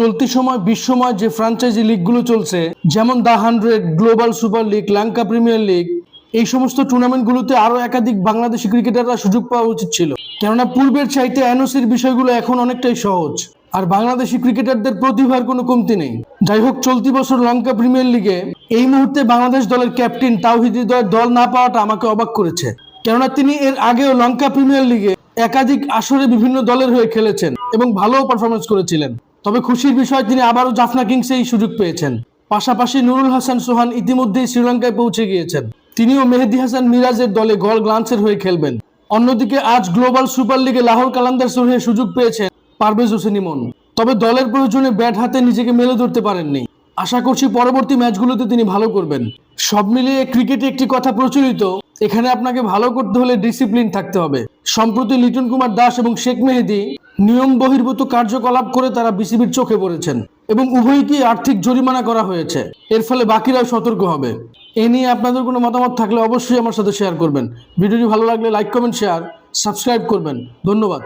চলতি সময় বিশ্বময় যে ফ্র্যাঞ্চাইজি লিগগুলো চলছে, যেমন the 100, global super league, Lanka premier league, এই সমস্ত টুর্নামেন্টগুলোতে আরো একাধিক বাংলাদেশি ক্রিকেটাররা সুযোগ পাওয়া উচিত ছিল। কেননা পূর্বের চাইতে এনওসির বিষয়গুলো এখন অনেকটাই সহজ, আর বাংলাদেশি ক্রিকেটারদের প্রতিভার কোনো কমতি নেই। যাই হোক, চলতি বছর লঙ্কা প্রিমিয়ার লিগে এই মুহূর্তে বাংলাদেশ দলের ক্যাপ্টেন তাওহিদ হৃদয়ের দল না পাওয়াটা আমাকে অবাক করেছে। কেননা তিনি এর আগেও লঙ্কা প্রিমিয়ার লিগে একাধিক আসরে বিভিন্ন দলের হয়ে খেলেছেন এবং ভালো পারফরমেন্স করেছিলেন। তবে খুশির বিষয়, তিনি আবারও জাফনা কিংসে এই সুযোগ পেয়েছেন। পাশাপাশি নুরুল হাসান সোহান ইতিমধ্যেই শ্রীলঙ্কায় পৌঁছে গিয়েছেন, তিনিও মেহেদী হাসান মিরাজের দলে গল গ্লান্সের হয়ে খেলবেন। অন্যদিকে আজ গ্লোবাল সুপার লিগে লাহোর কালান্দার্সের হয়ে সুযোগ পেয়েছেন পারভেজ হোসেন ইমন। তবে দলের প্রয়োজনে ব্যাট হাতে নিজেকে মেলে ধরতে পারেননি। আশা করছি পরবর্তী ম্যাচগুলোতে তিনি ভালো করবেন। সব মিলিয়ে ক্রিকেটে একটি কথা প্রচলিত, এখানে আপনাকে ভালো করতে হলে ডিসিপ্লিন থাকতে হবে। সম্প্রতি লিটন কুমার দাস এবং শেখ মেহেদী নিয়ম বহির্ভূত কার্যকলাপ করে তারা বিসিবির চোখে পড়েছেন এবং উভয়কেই আর্থিক জরিমানা করা হয়েছে। এর ফলে বাকিরাও সতর্ক হবে। এ নিয়ে আপনাদের কোনো মতামত থাকলে অবশ্যই আমার সাথে শেয়ার করবেন। ভিডিওটি ভালো লাগলে লাইক, কমেন্ট, শেয়ার, সাবস্ক্রাইব করবেন। ধন্যবাদ।